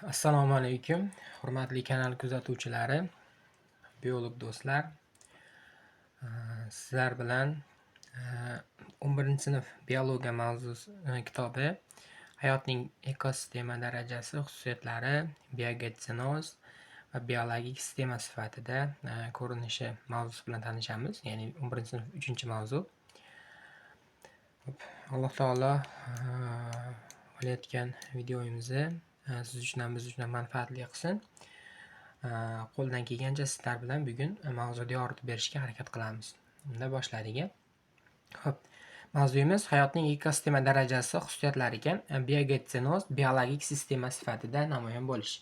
Assalomu alaykum, hurmatli kanal kuzatuvchilari, biolog do'stlar. Sizlar bilan 11-sinf biologiya mavzusi kitobi hayotning ekosistema darajasi, xususiyatlari, biogetinoz va biologik sistema sifatida ko'rinishi mavzusi bilan tanishamiz. Ya'ni 11-sinf 3-mavzu. Alloh taolo olayotgan videomizni siz uchun ham biz uchun ham manfaatli qilsin. Qo'ldan kelgancha sizlar bilan bugun mavzuga yoritib berishga harakat qilamiz. Unda boshladik. Xo'p, mavzuyimiz hayotning ekosistema darajasi xususiyatlari ekan. Biogetinoz biologik sistema sifatida namoyon bo'lish.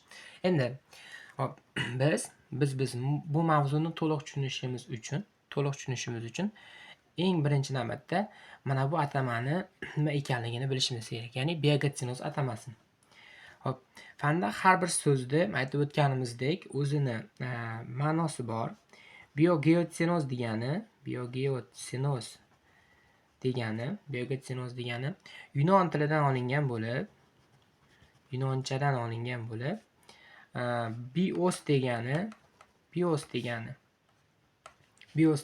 Endi hop biz bu mavzuni to'liq tushunishimiz uchun eng birinchi navbatda mana bu atamani nima ekanligini bilishimiz kerak. Ya'ni biogetinoz atamasi. Hop, fanda har bir so'zni aytib o'tganimizdek o'zini ma'nosi bor. Biogetinoz degani yunon tilidan olingan bo'lib, yunonchadan olingan bo'lib, bios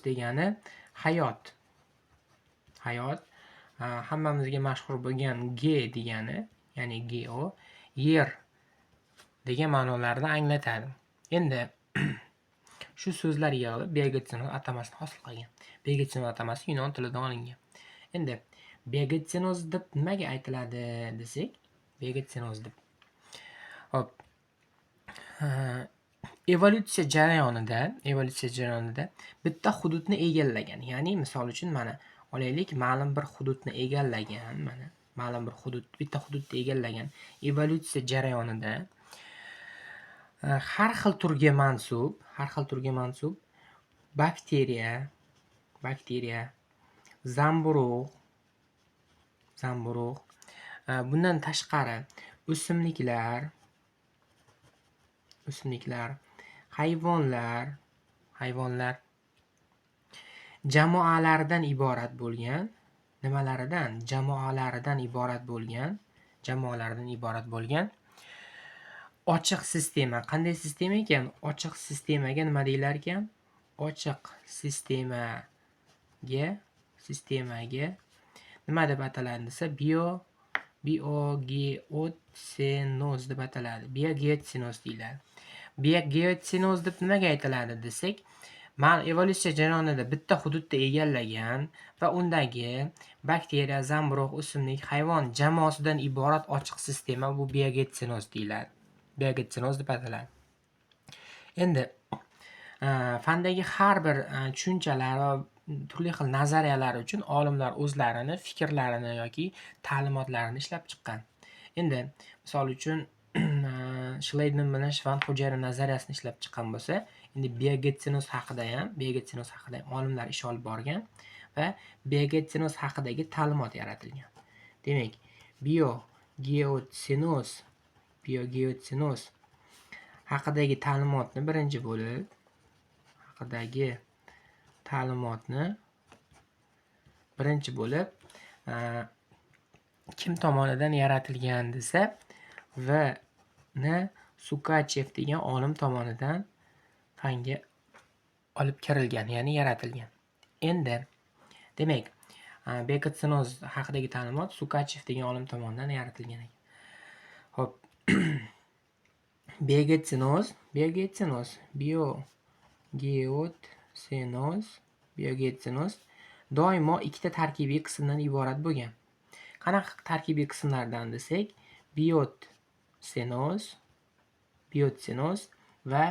degani hayot. Hammamizga mashhur bo'lgan ge degani, ya'ni geo, yer degan ma'nolarni anglatadi. Endi shu so'zlar yig'ilib biogetinoz atamasini hosil qilgan. Biogetinoz atamasi yunon tilidan olingan. Endi biogetinoz deb nimaga aytiladi desak, biogetinoz deb. Hop. Evolyutsiya jarayonida bitta hududni egallagan. Ya'ni misol uchun mana olaylik, ma'lum bir hududni egallagan, bitta hududni egallagan evolyutsiya jarayonida har xil turga mansub bakteriya, zamburug', bundan tashqari o'simliklar, hayvonlar jamoalaridan iborat bo'lgan, jamoalaridan iborat bo'lgan ochiq sistema. Qanday sistema ekan? Ochiq sistemaga nima deylar ekan? Ochiq sistemaga nima deb ataladi desa, biogetinoz deb ataladi. Biogetinoz deyiladi. Biogetinoz deb nimaga aytiladi desak, evolyutsiya jarayonida bitta hududda egallagan va undagi bakteriya, zamburug', o'simlik, hayvon jamoasidan iborat ochiq sistema bu biogetinoz deyiladi. Biogetinoz deb ataladi. Endi fandagi har bir tushunchalar va turli xil nazariyalar uchun olimlar o'zlarini fikrlarini yoki ta'limotlarini ishlab chiqqan. Endi misol uchun Schleiden bilan Schwann-Hujera nazariyasini ishlab chiqqan bo'lsa, endi biogetinoz haqida ham olimlar ish olib borgan va biogetinoz haqidagi ta'limot yaratilgan. Demak, biogetinoz haqidagi ta'limotni birinchi bo'lib kim tomonidan yaratilgan desa, Sukachev degan olim tomonidan fanga olib kirilgan, ya'ni yaratilgan. Endi demak, biogetinoz haqidagi ta'limot Sukachev degan olim tomonidan yaratilgan ekan. Xo'p. Biogetinoz doimo ikkita tarkibiy qismdan iborat bo'lgan. Qanaqa tarkibiy qismlardan desak, biotsenoz va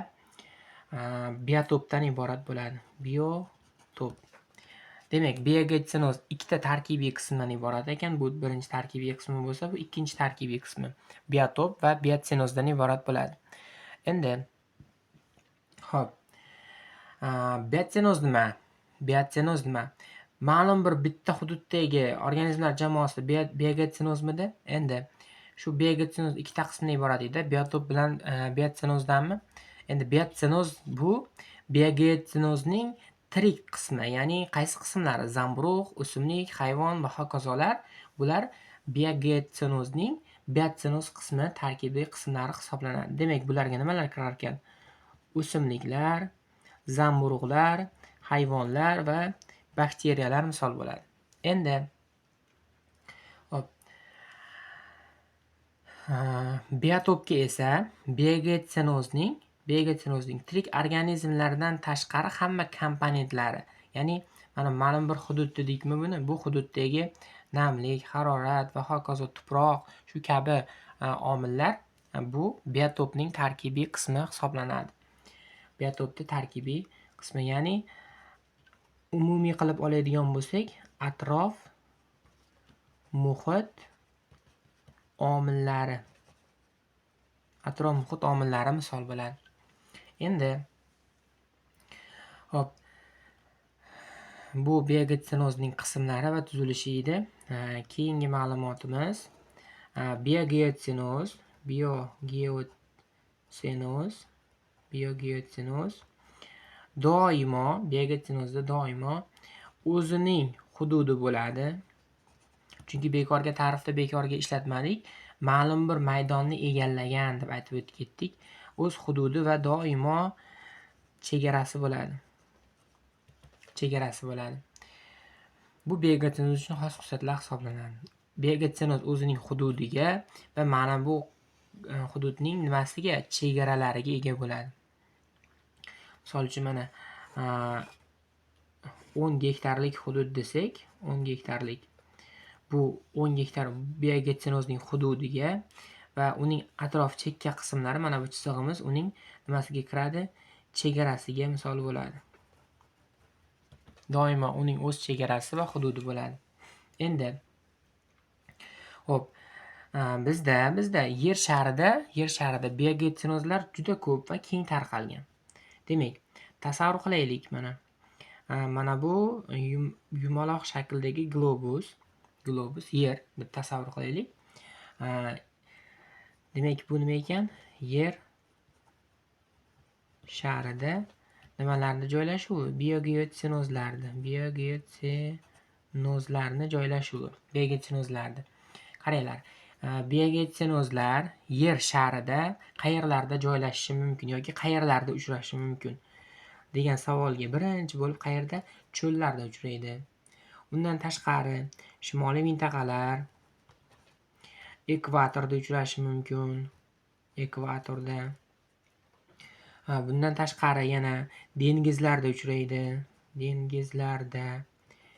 biotopdan iborat bo'ladi. Biotop. Demak, biogetinoz ikkita tarkibiy qismdan iborat ekan. Bu birinchi tarkibiy qismi bo'lsa, bu ikkinchi tarkibiy qismi. Biotop va biotenozdan iborat bo'ladi. Endi xo'p. Biotenuz nima? Ma'lum bir bitta hududdagi organizmlar jamoasi biogetinozmidi? Endi shu biogetsinoz ikkita qismdan iborat edi, biotop bilan biotenozdanmi? Endi biotenoz bu biogetinozning tirik qismi, ya'ni qaysi qismlari? Zamburug', o'simlik, hayvon va hokazolar. Bular biogetinozning biotsinoz qismi tarkibiy qismlari hisoblanadi. Demak, bularga nimalar kirar ekan? O'simliklar, zamburug'lar, hayvonlar va bakteriyalar misol bo'ladi. Endi hop, biotopga esa biogetsinozning tirik organizmlardan tashqari hamma komponentlari, ya'ni mana ma'lum bir hudud dedikmi buni, bu hududdagi namlik, harorat va hokazo tuproq shu kabi omillar bu biotopning tarkibiy qismi hisoblanadi. Biotopda tarkibiy qismi, ya'ni umumiy qilib oladigan bo'lsak, atrof muhit omillari misol bo'ladi. Endi hop, bu biogetsinozning qismlari va tuzilishi edi. Keyingi ma'lumotimiz biogeotsinoz biogetsinozda doimo o'zining hududi bo'ladi. Chunki ta'rifda bekorga ishlatmadik. Ma'lum bir maydonni egallagan deb aytib o'tdik. O'z hududi va doimo chegarasi bo'ladi. Bu biogetinoz uchun xos xususiyatlar hisoblanadi. Biogetinoz o'zining hududiga va mana bu hududning nimasiga, chegaralariga ega bo'ladi. Misol uchun mana 10 gektarlik hudud desak, 10 gektarlik bu 10 gektar biogetsinozning hududiga va uning atrof chekka qismlari, mana bu chizig'imiz uning nimasiga kiradi? Chegarasiga misol bo'ladi. Doimo uning o'z chegarasi va hududi bo'ladi. Endi hop, bizda yer sharida biogetsinozlar juda ko'p va keng tarqalgan. Demak, tasavvur qilaylik, mana bu yumaloq shakldagi globus yer deb tasavvur qilaylik. Demak, bu nima ekan? Yer sharida nimalarni joylashuvi? Biogetsinozlarni joylashuvi. Qaranglar, biogetsinozlar yer sharida qayerlarda joylashishi mumkin yoki qayerlarda uchrashi mumkin degan savolga birinchi bo'lib qayerda? Cho'llarda uchraydi. Undan tashqari shimoliy mintaqalar, ekvatorda uchrashi mumkin. Ekvatorda. Bundan tashqari yana dengizlarda uchraydi.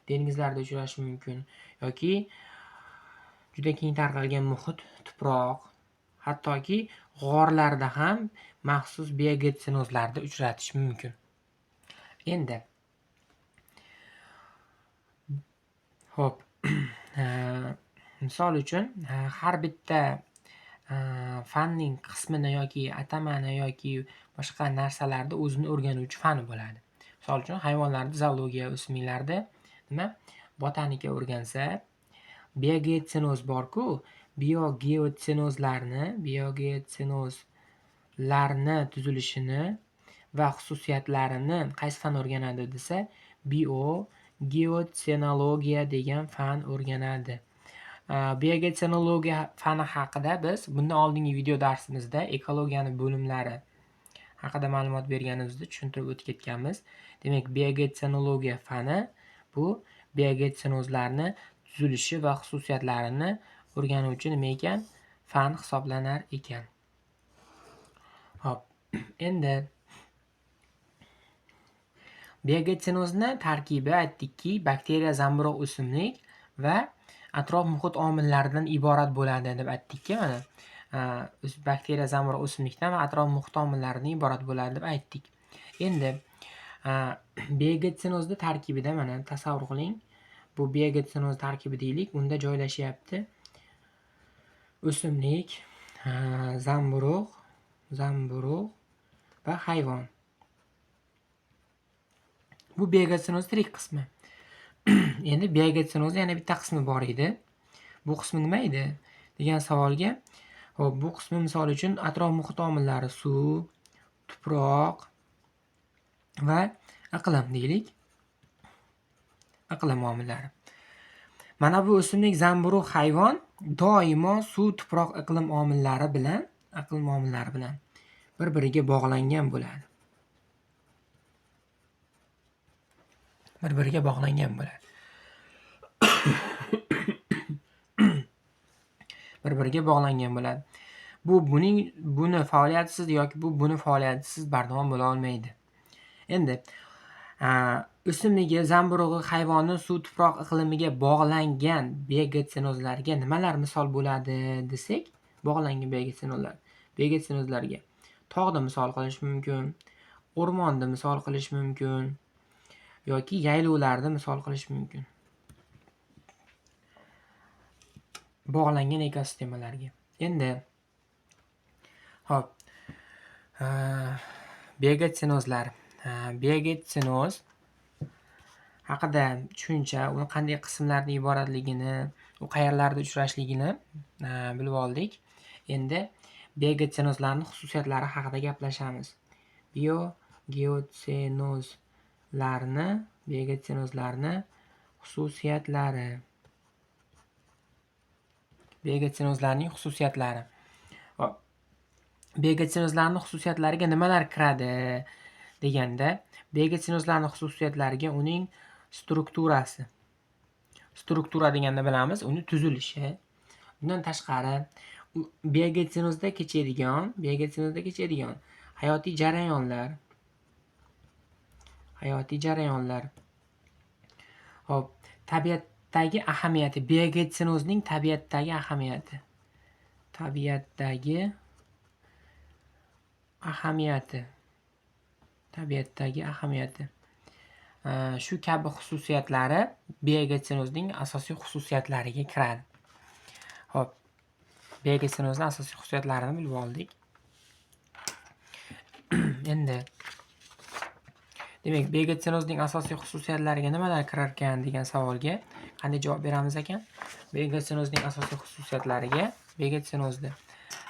Dengizlarda uchrashi mumkin yoki juda keng tarqalgan muhit, tuproq, hattoki g'orlarda ham maxsus biogetsinozlarda uchratish mumkin. Endi hop, misol uchun har bitta fanning qismini yoki atamani yoki boshqa narsalarda o'zini o'rganuvchi fani bo'ladi. Misol uchun hayvonlarda zoologiya, o'simliklarda botanika o'rgansa, biogetinoz bor-ku, biogetsinozlarni tuzilishini va xususiyatlarini qaysi fan o'rganadi desa, biogeotsinologiya degan fan o'rganadi. Biogetsinologiya fani haqida biz bundan oldingi video darsimizda ekologiyani bo'limlari haqida ma'lumot berganimizda tushuntirib o'tib ketganmiz. Demak, biogetsinologiya fani bu biogetsinozlarni tuzilishi va xususiyatlarini o'rganuvchi nima ekan? Fan hisoblanar ekan. Hop, endi biogetsinozning tarkibi aytdikki, bakteriya, zamburug', o'simlik va atrof muhit omillaridan iborat bo'ladi deb aytdikki, mana bakteriya, zamburug', o'simlikdan va atrof muhit omillaridan iborat bo'ladi deb aytdik. Endi biogetsinozning tarkibida mana tasavvur qiling, bu biogetinoz tarkibi deylik, unda joylashyapti o'simlik, zamburug' va hayvon. Bu biogetinoz tirik qismi. Endi biogetsinozning yana bitta qismi bor edi. Bu qismi nima edi degan savolga, hop, bu qismi misol uchun atrof muhit omillari, suv, tuproq va iqlim deylik. Iqlim omillari. Mana bu o'simlik, zamburug', hayvon doimo suv, tuproq, iqlim omillari bilan bir-biriga bog'langan bo'ladi. Bir-biriga bog'langan bo'ladi. Bir-biriga bog'langan bo'ladi. Buni faoliyatsiz yoki buni faoliyatsiz bardavom bo'la olmaydi. Endi o'simligi, zamburug'i, hayvoni suv, tuproq iqlimiga bog'langan biogetsinozlarga nimalar misol bo'ladi desak, bog'langan biogetsinozlarga tog'ni misol qilish mumkin, o'rmonni misol qilish mumkin yoki yaylovlarni misol qilish mumkin. Bog'langan ekosistemalarga. Endi hop, biogetsinozlar. Biogetinoz haqida tushuncha, uni qanday qismlardan iboratligini, u qayerlarda uchrashligini bilib oldik. Endi biogetsinozlarning xususiyatlari haqida gaplashamiz. Biogetsinozlarni xususiyatlari. Biogetsinozlarning xususiyatlari. Biogetsinozlarning xususiyatlariga nimalar kiradi deganda, biogetsinozlarning xususiyatlariga uning strukturasi. Struktura deganda bilamiz, uni tuzilishi. Bundan tashqari, biogetsinozda kechadigan hayotiy jarayonlar. Hop, tabiatdagi ahamiyati, biogetsinozning tabiatdagi ahamiyati. Shu kabi xususiyatlari biogetsinozning asosiy xususiyatlariga kiradi. Hop, biogetsinozning asosiy xususiyatlarini bilib oldik. Endi demak, biogetsinozning asosiy xususiyatlariga nimalar kirar ekan degan savolga qanday javob beramiz ekan? Biogetsinozning asosiy xususiyatlariga biogetsinozda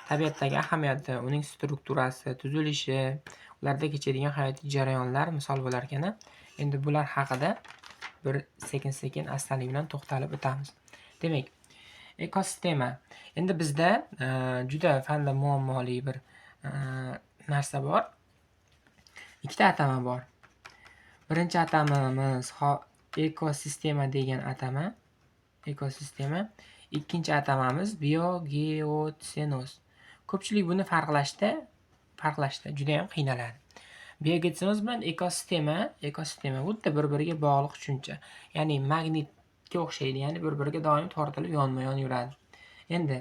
tabiatdagi ahamiyati, uning strukturasi, tuzilishi, ularda kechadigan hayotiy jarayonlar misol bo'lar ekan. Endi bular haqida bir sekin astalik bilan to'xtalib o'tamiz. Demak, ekosistema. Endi bizda juda fanda muammoli bir narsa bor. Ikkita atama bor. Birinchi atamamiz ekosistema degan atama. Ekosistema. Ikkinchi atamamiz biogeotsinoz. Ko'pchilik buni farqlashda juda ham qiynaladi. Biogetinoz bilan ekosistema xuddi bir-biriga bog'liq tushuncha. Ya'ni magnitga o'xshaydi, ya'ni bir-biriga doim tortilib yonma-yon yuradi. Endi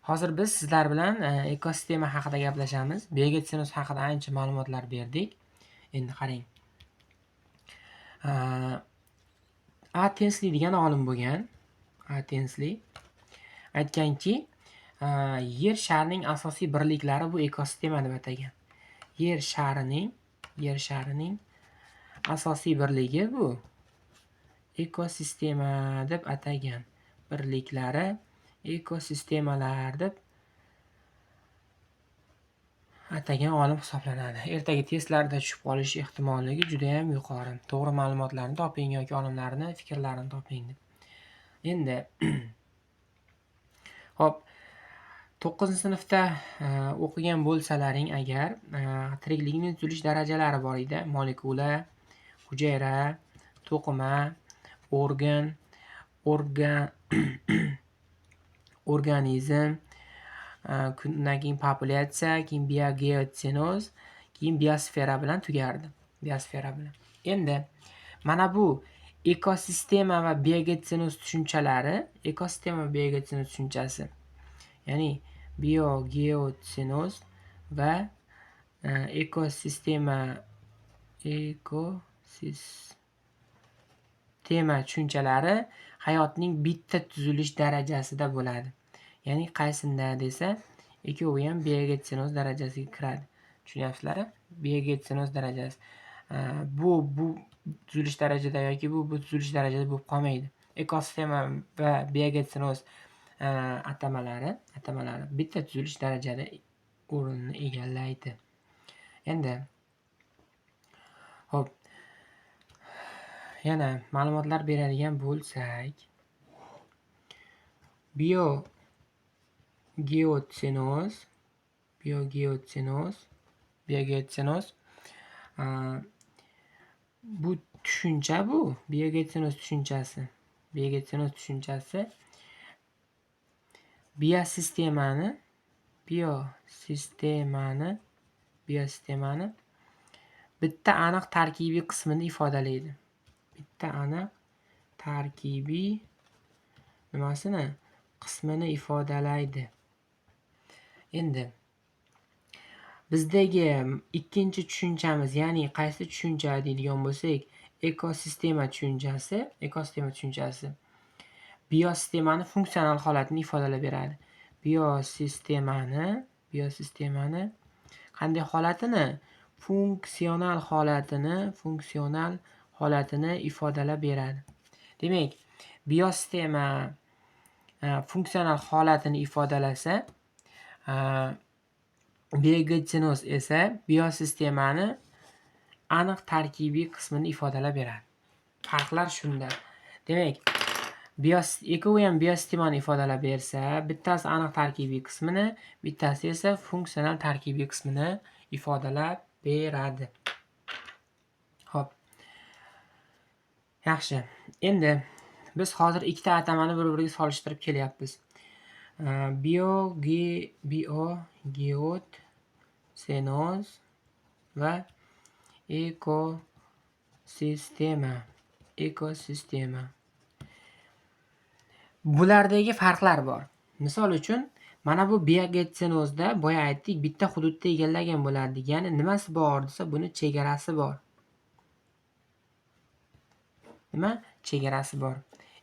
hozir biz sizlar bilan ekosistema haqida gaplashamiz. Biogetinoz haqida ancha ma'lumotlar berdik. Endi qarang. A. Tensli degan olim bo'lgan. A. Tensli aytganki, yer sharining asosiy birliklari bu ekosistema deb atagan. Yer sharining asosiy birligi bu ekosistema deb atagan. Birliklari ekosistemalar deb atagan olim hisoblanadi. Ertaga testlarda tushib qolish ehtimolligi juda ham yuqori. To'g'ri ma'lumotlarni toping yoki olimlarning fikrlarini toping deb. Endi hop, 9-sinfda o'qigan bo'lsalaring agar, tiriklikning tuzilish darajalari bor edi. Molekula, hujayra, to'qima, organizm, undan keyin populyatsiya, keyin biogeotsinoz, keyin biosfera bilan tugardi. Endi mana bu ekosistema va biogeotsinoz tushunchasi, ya'ni biogeotsinoz va ekosistema tushunchalari hayotning bitta tuzilish darajasida bo'ladi. Ya'ni qaysinda desa, ikkovi ham biogeotsinoz darajasiga kiradi. Tushunyapsizlar? Biogeotsinoz darajasi. Bu tuzilish darajada yoki bu tuzilish darajada bo'lib qolmaydi. Ekosistema va biogeotsinoz atamalari bitta tuzilish darajada o'rinni egallaydi. Endi hop, yana ma'lumotlar beradigan bo'lsak, biogeotsenoz, biogeotsenoz bu tushuncha bu. Biogeotsenoz tushunchasi. Biogeotsenoz tushunchasi biosistemani bitta aniq tarkibiy qismini ifodalaydi. Bitta aniq tarkibiy qismini ifodalaydi. Endi bizdagi ikkinchi tushunchamiz, ya'ni qaysi tushuncha deydigan bo'lsak, ekosistema tushunchasi biosistemani funksional holatini ifodalab beradi. Biosistemani qanday holatini? Funksional holatini ifodalab beradi. Demak, biosistema funksional holatini ifodalasa, biogeotsenoz esa biosistemani aniq tarkibiy qismini ifodalab beradi. Farqlar shunda. Demak, ikkovi ham biosistemani ifodalab bersa, bittasi aniq tarkibiy qismini, bittasi esa funksional tarkibiy qismini ifodalab beradi. Xo'p. Yaxshi. Endi biz hozir ikkita atamani bir-biriga solishtirib kelyapmiz. Biogeotsenoz va ekosistema. Bulardagi farqlar bor. Misol uchun, mana bu biogetsenozda boya aytdik, bitta hududda egallagan bo'ladi. Ya'ni nimasi bor desa, buni chegarasi bor. Nima? Chegarasi bor.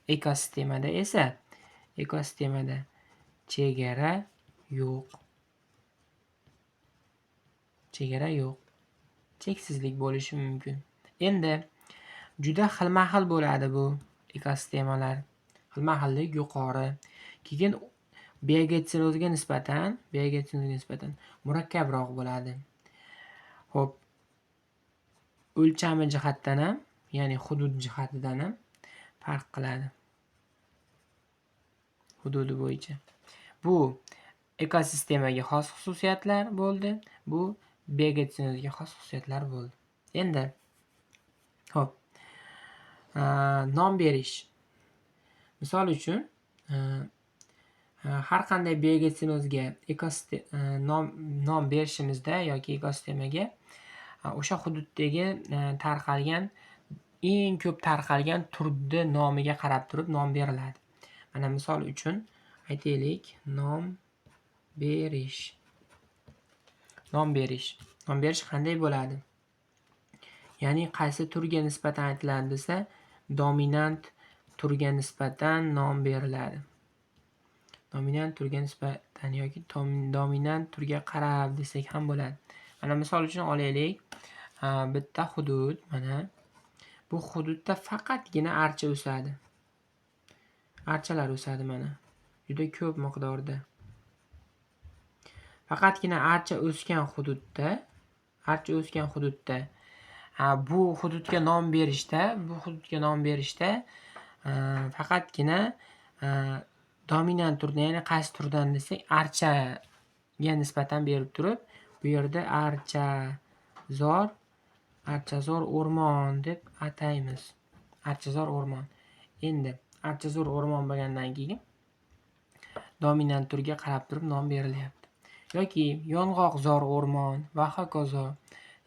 Ekosistemada esa chegara yo'q. Cheksizlik bo'lishi mumkin. Endi juda xilma-xil bo'ladi bu ekosistemalar. Xilma-xillik yuqori. Keyin biogetsenozga nisbatan murakkabroq bo'ladi. Xo'p. O'lchami jihatdan ham, ya'ni hudud jihatidan ham farq qiladi. Hududi bo'yicha. Bu ekosistemaga xos xususiyatlar bo'ldi. Bu biogetsenozga xos xususiyatlar bo'ldi. Endi xo'p. Nom berish. Misol uchun, har qanday biogetsenozga nom berishimizda yoki ekosistemaga o'sha hududdagi eng ko'p tarqalgan turni nomiga qarab turib nom beriladi. Mana misol uchun aytaylik, nom berish. Nom berish qanday bo'ladi? Ya'ni qaysi turga nisbatan aytiladi desa, dominant turga nisbatan nom beriladi. Dominant turga nisbatan yoki dominant turga qarab desak ham bo'ladi. Mana misol uchun olaylik, bitta hudud, mana bu hududda faqatgina archa o'sadi. Archalar o'sadi mana. Juda ko'p miqdorda. Faqatgina archa o'sgan hududda bu hududga nom berishda faqatgina dominant turdan, ya'ni qaysi turdan desak, archaga nisbatan berib turib, bu yerda archazor o'rmon deb ataymiz. Archazor o'rmon. Endi archazor o'rmon bo'lgandan keyin dominant turga qarab turib nom berilyapti. Yoki yong'oqzor o'rmon va hokazo,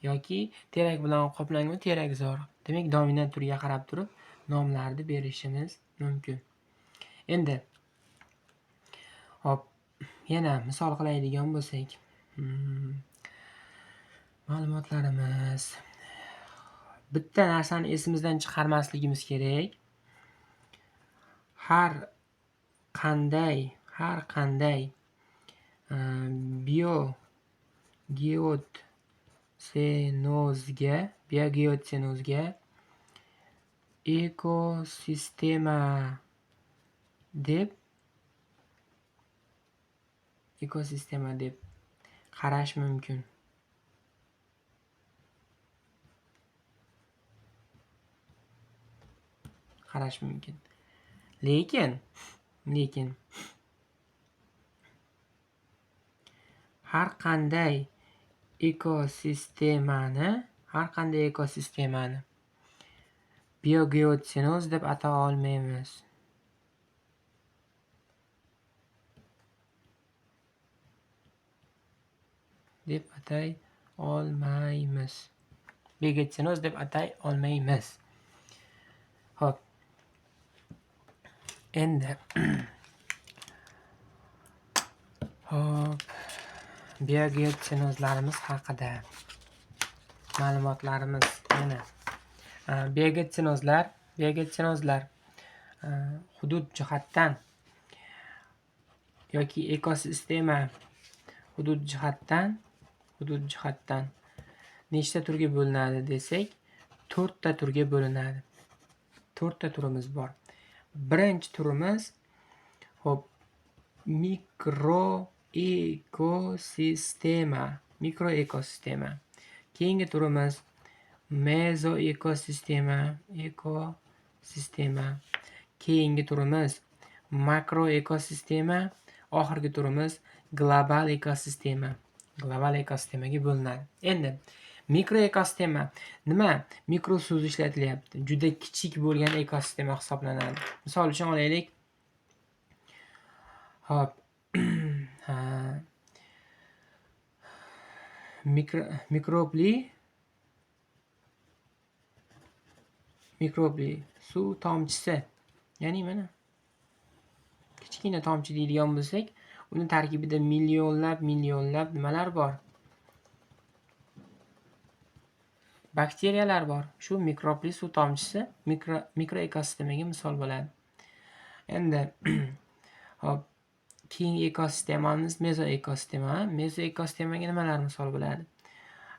yoki terak bilan qoplangan terakzor. Demak, dominant turga qarab turib nomlarni berishimiz mumkin. Endi hop, yana misol qilaydigan bo'lsak, ma'lumotlarimiz, bitta narsani esimizdan chiqarmasligimiz kerak. Har qanday biogeotsenozga ekosistema deb qarash mumkin. Lekin Lekin har qanday ekosistemani biogeotsinoz deb atay olmaymiz. Biogeotsinoz deb atay olmaymiz. Xo'p. Endi biogeotsinozlarimiz haqida ma'lumotlarimiz yana. Biogetsinozlar hudud jihatdan yoki ekosistema hudud jihatdan nechta turga bo'linadi desak, 4 ta turga bo'linadi. 4 ta turimiz bor. Birinchi turimiz mikroekosistema. Keyingi turimiz mezoekosistema, Keyingi turimiz makroekosistema, oxirgi turimiz global ekosistemaga bo'linadi. Endi mikroekosistema nima? Mikro so'zi ishlatilyapti. Juda kichik bo'lgan ekosistema hisoblanadi. Misol uchun olaylik. Hop. Mikrobli suv tomchisi. Ya'ni mana kichkina tomchi deydigan bo'lsak, uni tarkibida millionlab nimalar bor? Bakteriyalar bor. Shu mikrobli suv tomchisi mikroekosistemaga misol bo'ladi. Endi hop, keyingi ekosistemamiz mezoekosistema. Mezoekosistemaga nimalar misol bo'ladi?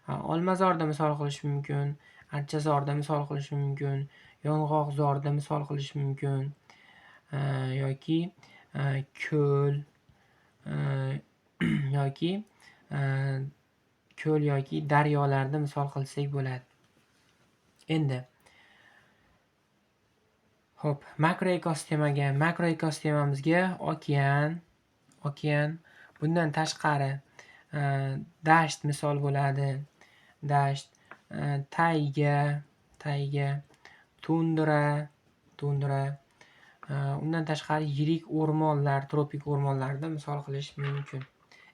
Olmazorda misol qilish mumkin, archazorda misol qilish mumkin, yong'oqzorda misol qilish mumkin, yoki ko'l yoki daryolarda misol qilsak bo'ladi. Endi hop, makroekosistemamizga okean, bundan tashqari dasht misol bo'ladi. Dasht, tayga, tundra, undan tashqari yirik o'rmonlar, tropik o'rmonlarda misol qilish mumkin.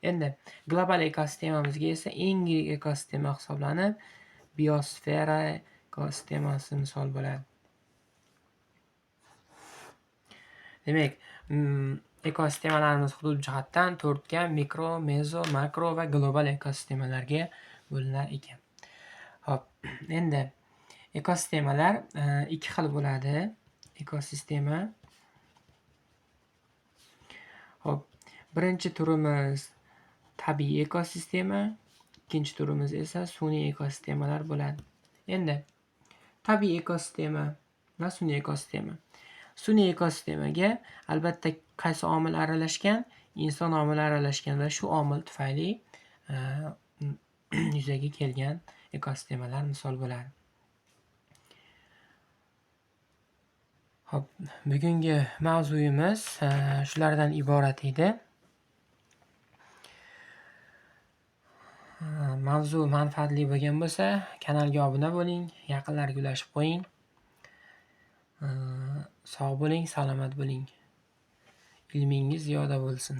Endi global ekosistemamizga esa eng yirik ekosistema hisoblanib, biosfera ekosistemasi misol bo'ladi. Demak, ekosistemalarimiz hudud jihatdan 4 ga mikro, mezo, makro va global ekosistemalarga bo'linar ekan. Hop, endi ekosistemalar 2 xil bo'ladi. Ekosistema. Hop, birinchi turimiz tabiiy ekosistema, ikkinchi turimiz esa sun'iy ekosistemalar bo'ladi. Endi tabiiy ekosistema va sun'iy ekosistema. Sun'iy ekosistemaga albatta qaysi omil aralashgan? Inson omili aralashgan va shu omil tufayli yuzaga kelgan ekosistemalar misol bo'ladi. Hop, bugungi mavzuyimiz shulardan iborat edi. Mavzu manfaatli bo'lgan bo'lsa, kanalga obuna bo'ling, yaqinlarga ulashib qo'ying. Sog' bo'ling, salomat bo'ling. Ilmingiz ziyoda bo'lsin.